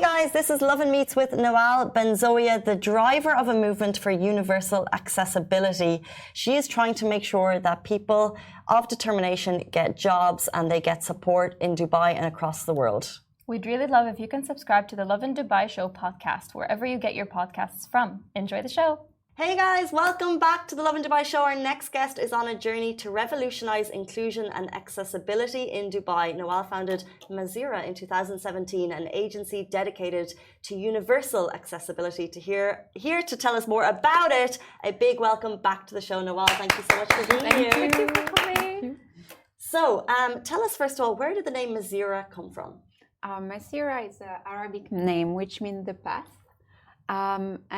guys, this is Lovin Meets with Nawal. Benzaouia, the driver of a movement for universal accessibility. She is trying to make sure that people of determination get jobs and they get support in Dubai and across the world. We'd really love if you can subscribe to the Lovin Dubai Show podcast, wherever you get your podcasts from. Enjoy the show. Hey guys, welcome back to the Lovin Dubai Show. Our next guest is on a journey to revolutionise inclusion and accessibility in Dubai. Nawal founded Massiraa in 2017, an agency dedicated to universal accessibility. Here to tell us more about it, a big welcome back to the show, Nawal. Thank you so much for being here. Thank you for coming. So, tell us first of all, where did the name Massiraa come from? Massiraa is an Arabic name which means the path.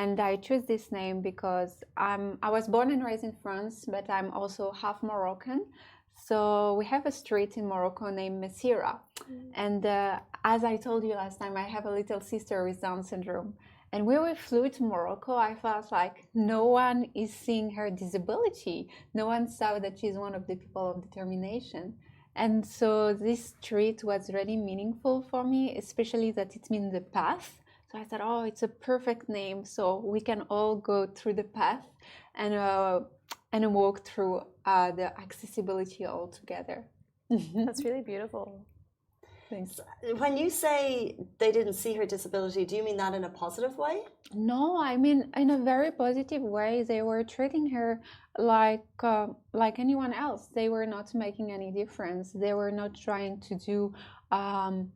And I chose this name because I was born and raised in France, but I'm also half Moroccan. So we have a street in Morocco named Massiraa. And as I told you last time, I have a little sister with Down syndrome. And when we flew to Morocco, I felt like no one is seeing her disability. No one saw that she's one of the people of determination. And so this street was really meaningful for me, especially that it means the path. So I thought, oh, it's a perfect name, so we can all go through the path and walk through the accessibility all together. That's really beautiful. Thanks. When you say they didn't see her disability, do you mean that in a positive way? No, I mean in a very positive way. They were treating her like anyone else. They were not making any difference. They were not trying to do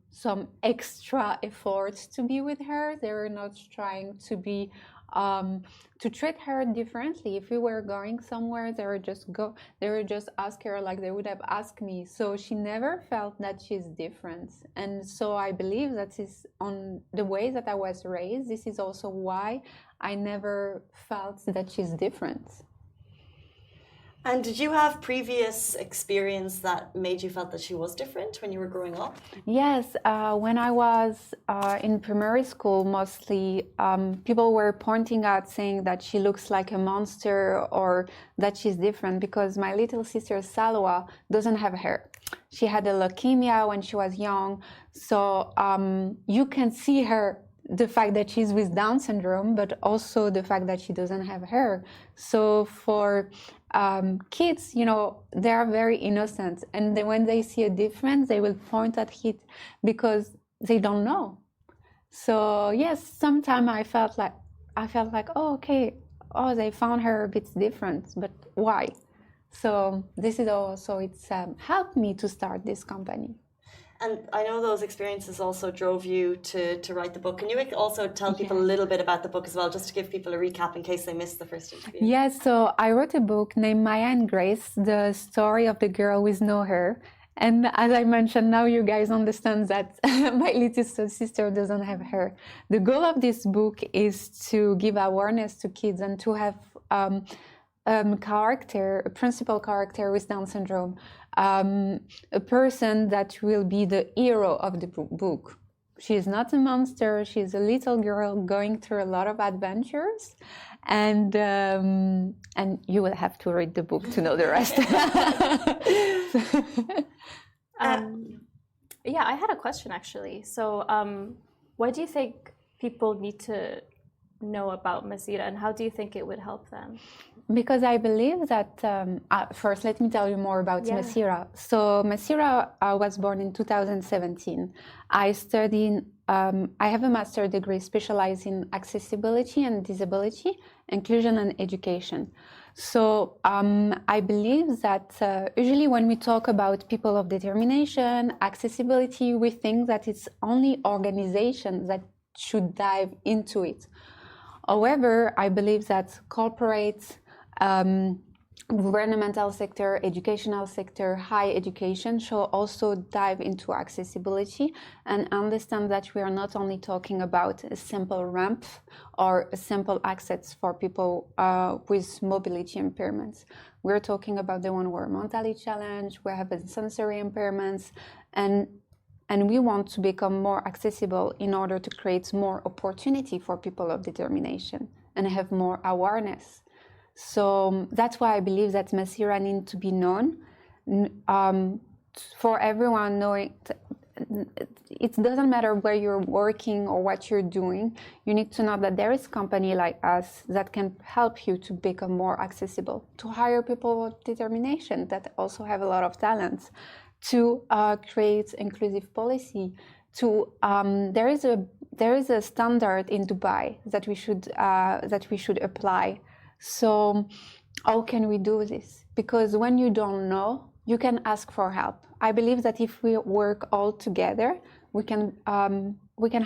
some extra efforts to be with her. They were not trying to be to treat her differently. If we were going somewhere, they would just ask her like they would have asked me. So she never felt that she's different. And so I believe that is on the way that I was raised. This is also why I never felt that she's different. And did you have previous experience that made you felt that she was different when you were growing up? Yes, when I was in primary school, mostly people were pointing out saying that she looks like a monster or that she's different because my little sister Salwa doesn't have hair. She had a leukemia when she was young, so you can see her, the fact that she's with Down syndrome, but also the fact that she doesn't have hair. So for kids, you know, they are very innocent, and when they see a difference, they will point at it because they don't know. So yes, sometimes I felt like, oh, okay, oh, they found her a bit different, but why? So this is also, it's helped me to start this company. And I know those experiences also drove you to write the book. Can you also tell people a little bit about the book as well, just to give people a recap in case they missed the first interview? Yes, so I wrote a book named Maya and Grace, the story of the girl with no hair. And as I mentioned, now you guys understand that my little sister doesn't have hair. The goal of this book is to give awareness to kids and to have a principal character with Down syndrome, a person that will be the hero of the book. She is not a monster. She's a little girl going through a lot of adventures, and you will have to read the book to know the rest. Yeah, I had a question actually. So, why do you think people need to know about Massiraa, and how do you think it would help them? Because I believe that, first, let me tell you more about Massiraa. So Massiraa was born in 2017. I have a master's degree specialized in accessibility and disability, inclusion and education. So I believe that usually when we talk about people of determination, accessibility, we think that it's only organizations that should dive into it. However, I believe that corporate, governmental sector, educational sector, higher education should also dive into accessibility and understand that we are not only talking about a simple ramp or a simple access for people with mobility impairments. We're talking about the one who are mentally challenged, we have sensory impairments, and we want to become more accessible in order to create more opportunity for people of determination and have more awareness. So that's why I believe that Massiraa needs to be known for everyone knowing it doesn't matter where you're working or what you're doing. You need to know that there is a company like us that can help you to become more accessible, to hire people with determination that also have a lot of talents, to create inclusive policy. There is a standard in Dubai that we should apply. So how can we do this? Because when you don't know, you can ask for help. I believe that if we work all together, we can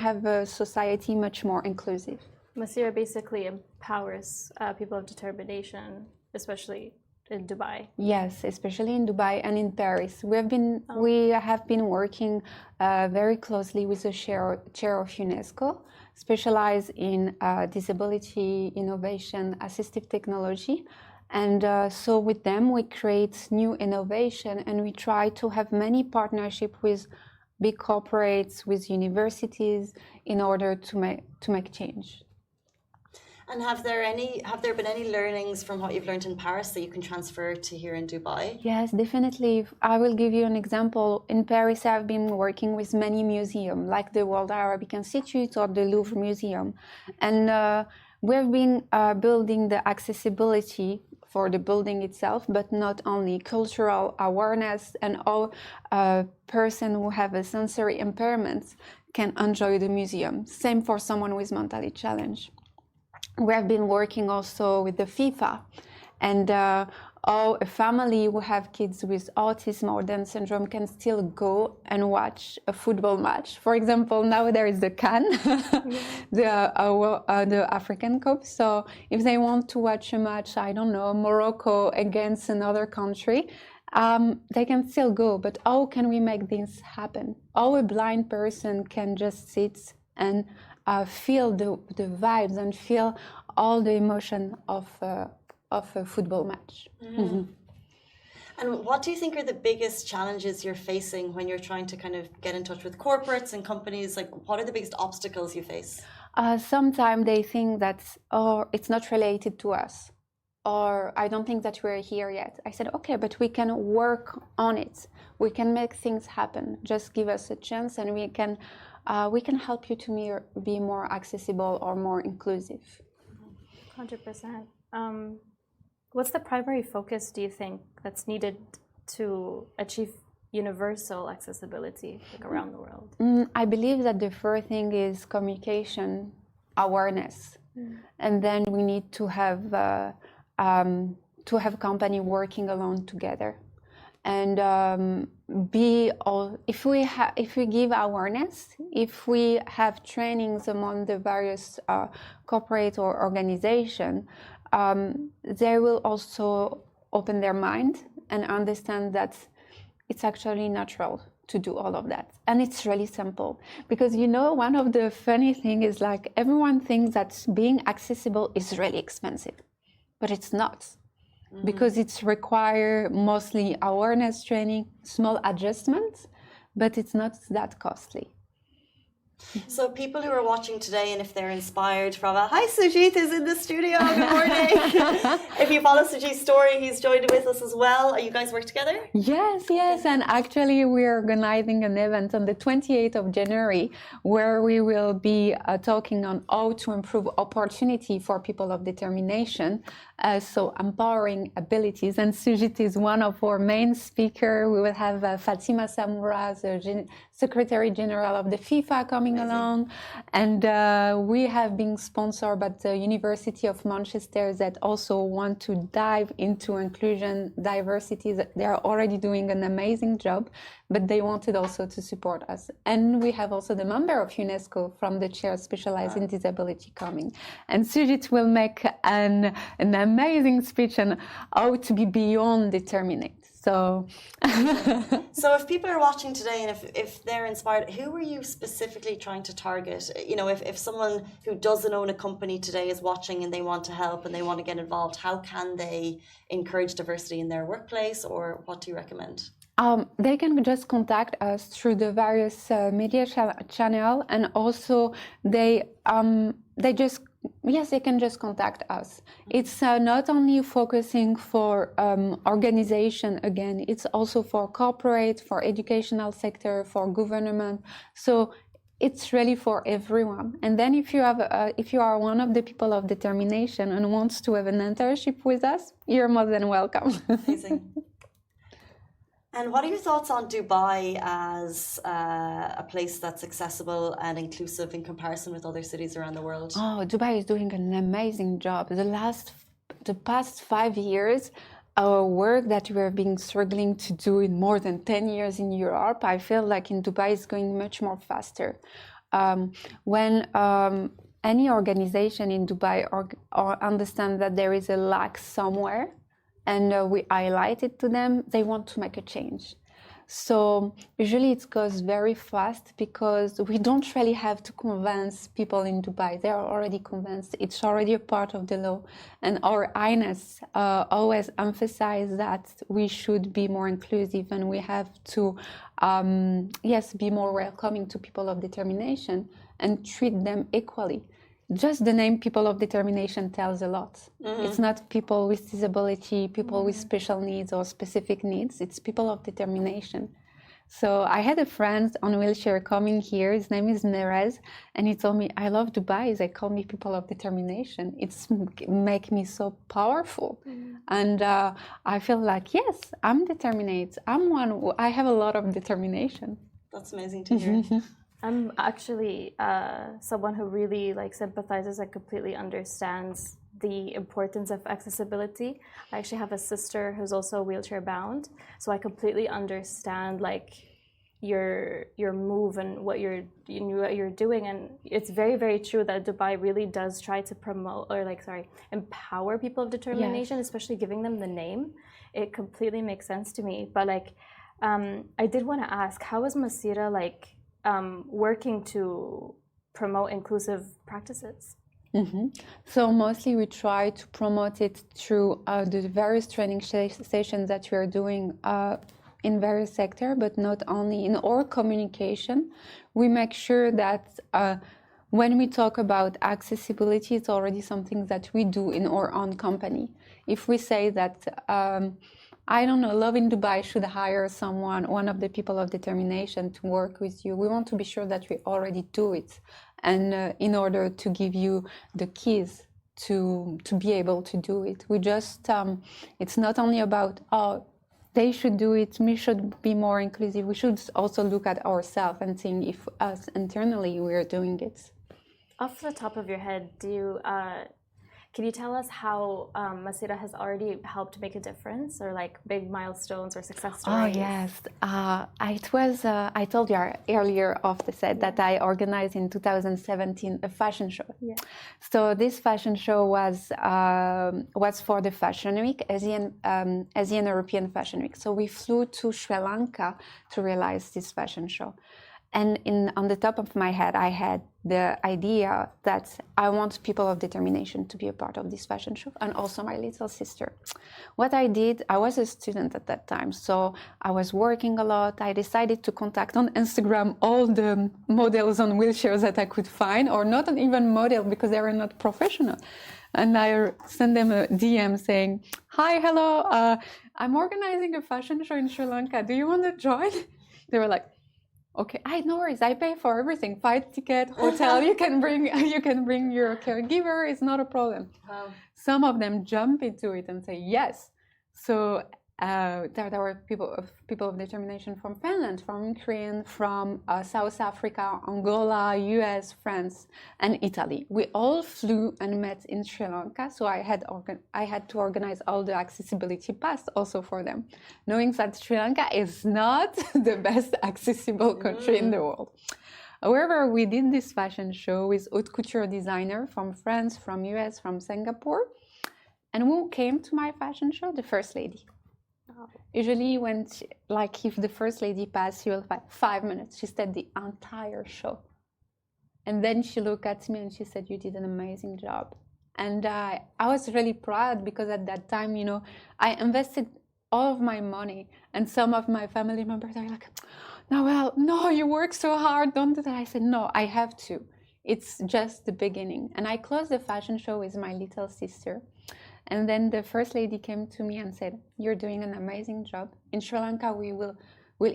have a society much more inclusive. Massiraa basically empowers people of determination, especially in Dubai. Yes, especially in Dubai and in Paris. We have been working very closely with the chair of UNESCO, specialized in disability, innovation, assistive technology. And so with them, we create new innovation, and we try to have many partnerships with big corporates, with universities, in order to make change. And have there been any learnings from what you've learned in Paris that you can transfer to here in Dubai? Yes, definitely. I will give you an example. In Paris, I've been working with many museums, like the World Arabic Institute or the Louvre Museum. And we've been building the accessibility for the building itself, but not only cultural awareness, and all person who have a sensory impairments can enjoy the museum. Same for someone with mentally challenged. We have been working also with the FIFA, and how a family who have kids with autism or Down syndrome can still go and watch a football match. For example, now there is the CAN, the African Cup. So if they want to watch a match, I don't know, Morocco against another country, they can still go. But how can we make this happen? How a blind person can just sit and feel the vibes and feel all the emotion of a football match. Mm-hmm. And what do you think are the biggest challenges you're facing when you're trying to kind of get in touch with corporates and companies? Like, what are the biggest obstacles you face? Sometimes they think that, oh, it's not related to us, or I don't think that we're here yet. I said, okay, but we can work on it. We can make things happen. Just give us a chance, and we can help you to be more accessible or more inclusive. 100%. What's the primary focus, do you think, that's needed to achieve universal accessibility around the world? I believe that the first thing is communication, awareness, and then we need to have company working along together, and if we give awareness, if we have trainings among the various corporate or organization, they will also open their mind and understand that it's actually natural to do all of that. And it's really simple. Because, you know, one of the funny things is, like, everyone thinks that being accessible is really expensive, but it's not. Because it's require mostly awareness training, small adjustments, but it's not that costly. So people who are watching today, and if they're inspired from hi, Sujit is in the studio, good morning. If you follow Sujit's story, he's joined with us as well. Are you guys work together? Yes, and actually we're organizing an event on the 28th of January where we will be talking on how to improve opportunity for people of determination, so empowering abilities, and Sujit is one of our main speakers. We will have Fatima Samoura, the Secretary General of the FIFA, coming along, and we have been sponsored by the University of Manchester that also want to dive into inclusion, diversity. They are already doing an amazing job, but they wanted also to support us. And we have also the member of UNESCO from the chair specialized in disability coming. And Sujit will make an amazing speech on how to be beyond determinate. So if people are watching today and if they're inspired, who are you specifically trying to target? You know, if someone who doesn't own a company today is watching and they want to help and they want to get involved, how can they encourage diversity in their workplace, or what do you recommend? They can just contact us through the various media channel, and also they just Yes, they can just contact us. It's not only focusing for organization, again, it's also for corporate, for educational sector, for government. So it's really for everyone. And then if you are one of the people of determination and wants to have an internship with us, you're more than welcome. Amazing. And what are your thoughts on Dubai as a place that's accessible and inclusive in comparison with other cities around the world? Oh, Dubai is doing an amazing job. The past 5 years, our work that we have been struggling to do in more than 10 years in Europe, I feel like in Dubai is going much more faster. When any organization in Dubai or understand that there is a lack somewhere, and we highlight it to them, they want to make a change. So usually it goes very fast because we don't really have to convince people in Dubai. They are already convinced. It's already a part of the law. And our Highness always emphasize that we should be more inclusive and we have to, be more welcoming to people of determination and treat them equally. Just the name People of Determination tells a lot. It's not people with disability, people with special needs or specific needs. It's people of determination. So I had a friend on wheelchair coming here. His name is Nerez, and he told me, I love Dubai. They call me People of Determination. It's make me so powerful. And I feel like, yes, I'm determined. I have a lot of determination. That's amazing to hear. I'm actually someone who really sympathizes and completely understands the importance of accessibility. I actually have a sister who's also wheelchair bound, so I completely understand your move and what you're doing. And it's very, very true that Dubai really does try to promote empower people of determination, especially giving them the name. It completely makes sense to me. But I did want to ask, how is Massiraa working to promote inclusive practices? So mostly we try to promote it through the various training sessions that we are doing in various sectors, but not only in our communication. We make sure that when we talk about accessibility, it's already something that we do in our own company. If we say that Lovin Dubai should hire one of the people of determination to work with you, we want to be sure that we already do it. And in order to give you the keys to be able to do it, we just, it's not only about, they should do it, we should be more inclusive. We should also look at ourselves and think if us internally we are doing it. Off the top of your head, can you tell us how Massiraa has already helped make a difference, or big milestones or success stories? Oh yes, it was. I told you earlier off the set that I organized in 2017 a fashion show. Yeah. So this fashion show was for the Fashion Week, Asian European Fashion Week. So we flew to Sri Lanka to realize this fashion show. And on the top of my head, I had the idea that I want people of determination to be a part of this fashion show, and also my little sister. What I did, I was a student at that time, so I was working a lot. I decided to contact on Instagram all the models on wheelchairs that I could find, or not even model because they were not professional. And I sent them a DM saying, "Hi, hello, I'm organizing a fashion show in Sri Lanka. Do you want to join?" They were like, "Okay, no worries. I pay for everything. Flight ticket, hotel. You can bring your caregiver. It's not a problem." Wow. Some of them jump into it and say yes. So there were people of determination from Finland, from Ukraine, from South Africa, Angola, US, France, and Italy. We all flew and met in Sri Lanka. So I had to organize all the accessibility pass also for them, knowing that Sri Lanka is not the best accessible country in the world. However, we did this fashion show with haute couture designer from France, from US, from Singapore. And who came to my fashion show? The First Lady. Usually when if the First Lady passed, she will 5 minutes. She stayed the entire show. And then she looked at me and she said, "You did an amazing job." And I was really proud because at that time, I invested all of my money. And some of my family members are like, "Nawal, no, you work so hard, don't do that." I said, "No, I have to. it's just the beginning. And I closed the fashion show with my little sister. And then the first lady came to me and said, "You're doing an amazing job. In Sri Lanka,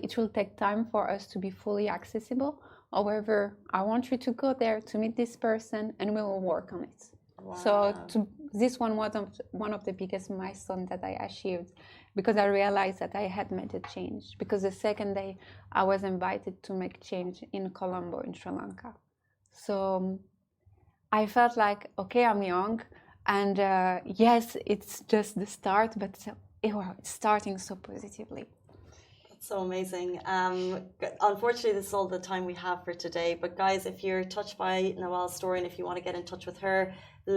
it will take time for us to be fully accessible. However, I want you to go there to meet this person and we will work on it." Wow. So this one was one of the biggest milestones that I achieved, because I realized that I had made a change. Because the second day I was invited to make change in Colombo in Sri Lanka. So I felt like, okay, I'm young, and yes, it's just the start, but it's starting so positively. So amazing. Unfortunately, this is all the time we have for today. But guys, if you're touched by Nawal's story and if you want to get in touch with her,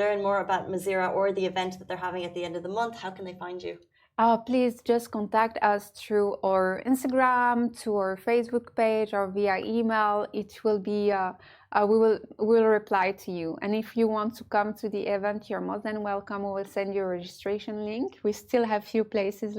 learn more about Massiraa or the event that they're having at the end of the month, how can they find you? Please just contact us through our Instagram, to our Facebook page, or via email. It will be, we will reply to you. And if you want to come to the event, you're more than welcome. We will send you a registration link. We still have few places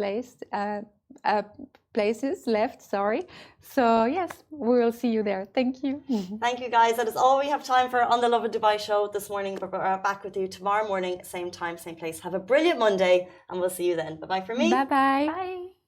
left, sorry. So yes, we will see you there. Thank you. Thank you, guys. That is all we have time for on the Lovin Dubai show this morning. But we're back with you tomorrow morning, same time, same place. Have a brilliant Monday, and we'll see you then. Bye-bye for me. Bye-bye. Bye.